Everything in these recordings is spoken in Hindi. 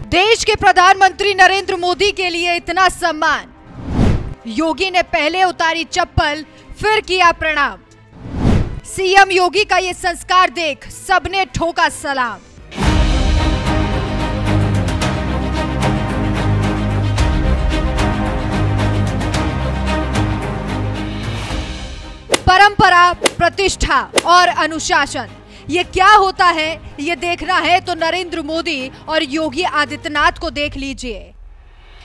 देश के प्रधानमंत्री नरेंद्र मोदी के लिए इतना सम्मान। योगी ने पहले उतारी चप्पल, फिर किया प्रणाम। सीएम योगी का ये संस्कार देख सबने ठोका सलाम। परंपरा, प्रतिष्ठा और अनुशासन, ये क्या होता है ये देखना है तो नरेंद्र मोदी और योगी आदित्यनाथ को देख लीजिए।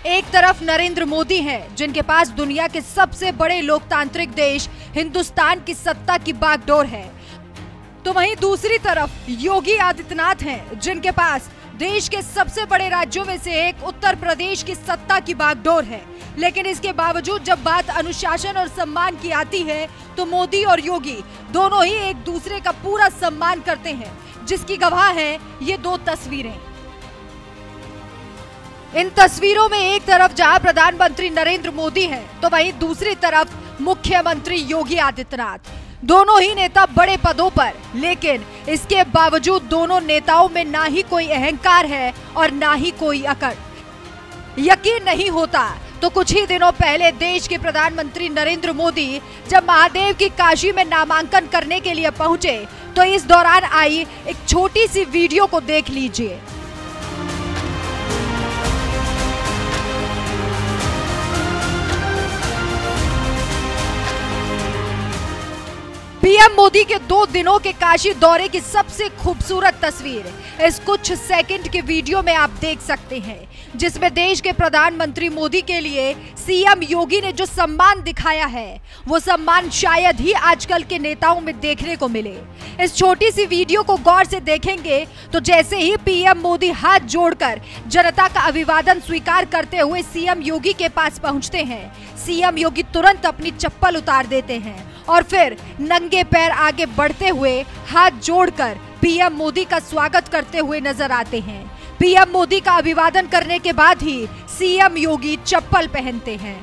एक तरफ नरेंद्र मोदी हैं जिनके पास दुनिया के सबसे बड़े लोकतांत्रिक देश हिंदुस्तान की सत्ता की बागडोर है, तो वहीं दूसरी तरफ योगी आदित्यनाथ हैं जिनके पास देश के सबसे बड़े राज्यों में से एक उत्तर प्रदेश की सत्ता की बागडोर है। लेकिन इसके बावजूद जब बात अनुशासन और सम्मान की आती है तो मोदी और योगी दोनों ही एक दूसरे का पूरा सम्मान करते हैं, जिसकी गवाह है ये दो तस्वीरें। इन तस्वीरों में एक तरफ जहां प्रधानमंत्री नरेंद्र मोदी हैं, तो वहीं दूसरी तरफ मुख्यमंत्री योगी आदित्यनाथ। दोनों ही नेता बड़े पदों पर, लेकिन इसके बावजूद दोनों नेताओं में ना ही कोई अहंकार है और ना ही कोई अकड़। यकीन नहीं होता तो कुछ ही दिनों पहले देश के प्रधानमंत्री नरेंद्र मोदी जब महादेव की काशी में नामांकन करने के लिए पहुंचे तो इस दौरान आई एक छोटी सी वीडियो को देख लीजिए। पीएम मोदी के 2 दिनों के काशी दौरे की सबसे खूबसूरत तस्वीर इस कुछ सेकंड के वीडियो में आप देख सकते हैं, जिसमें देश के प्रधानमंत्री मोदी के लिए सीएम योगी ने जो सम्मान दिखाया है वो सम्मान शायद ही आजकल के नेताओं में देखने को मिले। इस छोटी सी वीडियो को गौर से देखेंगे तो जैसे ही पीएम मोदी हाथ जोड़कर जनता का अभिवादन स्वीकार करते हुए सीएम योगी के पास पहुंचते हैं, सीएम योगी तुरंत अपनी चप्पल उतार देते हैं और फिर नंगे पैर आगे बढ़ते हुए हाथ जोड़कर पीएम मोदी का स्वागत करते हुए नजर आते हैं। पीएम मोदी का अभिवादन करने के बाद ही सीएम योगी चप्पल पहनते हैं।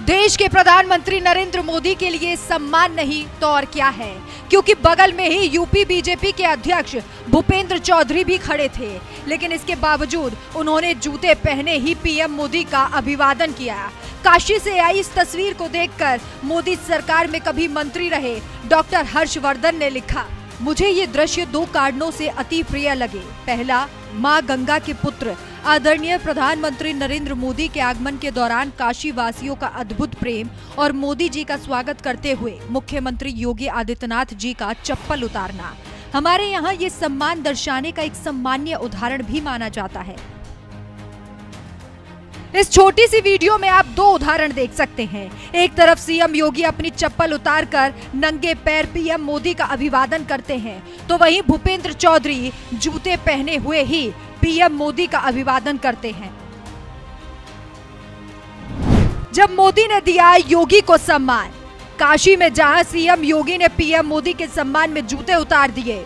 देश के प्रधानमंत्री नरेंद्र मोदी के लिए सम्मान नहीं तो और क्या है, क्योंकि बगल में ही यूपी बीजेपी के अध्यक्ष भूपेंद्र चौधरी भी खड़े थे, लेकिन इसके बावजूद उन्होंने जूते पहने ही पीएम मोदी का अभिवादन किया। काशी से आई इस तस्वीर को देखकर मोदी सरकार में कभी मंत्री रहे डॉक्टर हर्षवर्धन ने लिखा, मुझे ये दृश्य 2 कारणों से अति प्रिय लगे। पहला, मां गंगा के पुत्र आदरणीय प्रधानमंत्री नरेंद्र मोदी के आगमन के दौरान काशी वासियों का अद्भुत प्रेम और मोदी जी का स्वागत करते हुए मुख्यमंत्री योगी आदित्यनाथ जी का चप्पल उतारना हमारे यहाँ ये सम्मान दर्शाने का एक सम्मानीय उदाहरण भी माना जाता है। इस छोटी सी वीडियो में आप 2 उदाहरण देख सकते हैं। एक तरफ सीएम योगी अपनी चप्पल उतारकर नंगे पैर पीएम मोदी का अभिवादन करते हैं, तो वहीं भूपेंद्र चौधरी जूते पहने हुए ही पीएम मोदी का अभिवादन करते हैं। जब मोदी ने दिया योगी को सम्मान, काशी में जहां सीएम योगी ने पीएम मोदी के सम्मान में जूते उतार दिए,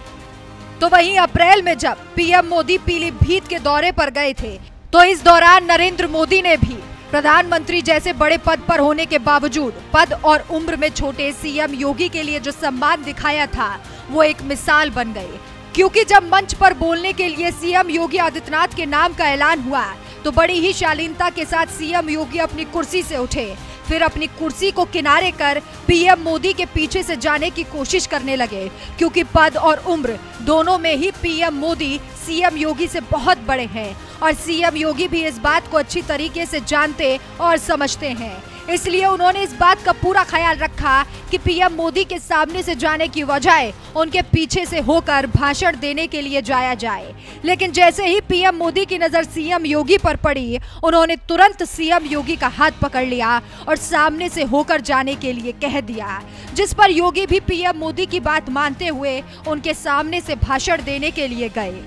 तो वहीं अप्रैल में जब पीएम मोदी पीलीभीत के दौरे पर गए थे तो इस दौरान नरेंद्र मोदी ने भी प्रधानमंत्री जैसे बड़े पद पर होने के बावजूद पद और उम्र में छोटे सीएम योगी के लिए जो सम्मान दिखाया था वो एक मिसाल बन गए। क्योंकि जब मंच पर बोलने के लिए सीएम योगी आदित्यनाथ के नाम का ऐलान हुआ तो बड़ी ही शालीनता के साथ सीएम योगी अपनी कुर्सी से उठे, फिर अपनी कुर्सी को किनारे कर पीएम मोदी के पीछे से जाने की कोशिश करने लगे, क्योंकि पद और उम्र दोनों में ही पीएम मोदी सीएम योगी से बहुत बड़े हैं और सीएम योगी भी इस बात को अच्छी तरीके से जानते और समझते हैं। इसलिए उन्होंने इस बात का पूरा ख्याल रखा कि पीएम मोदी के सामने से जाने की बजाय उनके पीछे से होकर भाषण देने के लिए जाया जाए। लेकिन जैसे ही पीएम मोदी की नजर सीएम योगी पर पड़ी, उन्होंने तुरंत सीएम योगी का हाथ पकड़ लिया और सामने से होकर जाने के लिए कह दिया, जिस पर योगी भी पीएम मोदी की बात मानते हुए उनके सामने से भाषण देने के लिए गए।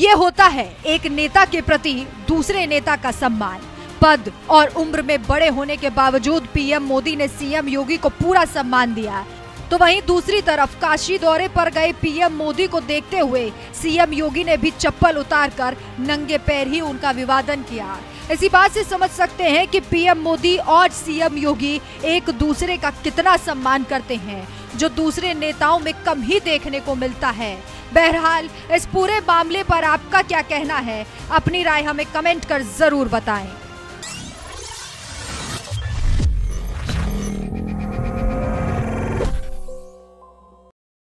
ये होता है एक नेता के प्रति दूसरे नेता का सम्मान। पद और उम्र में बड़े होने के बावजूद पीएम मोदी ने सीएम योगी को पूरा सम्मान दिया। तो वहीं दूसरी तरफ काशी दौरे पर गए पीएम मोदी को देखते हुए सीएम योगी ने भी चप्पल उतारकर नंगे पैर ही उनका अभिवादन किया। इसी बात से समझ सकते हैं कि पीएम मोदी और सीएम योगी एक दूसरे का कितना सम्मान करते हैं, जो दूसरे नेताओं में कम ही देखने को मिलता है। बहरहाल इस पूरे मामले पर आपका क्या कहना है? अपनी राय हमें कमेंट कर जरूर बताएं।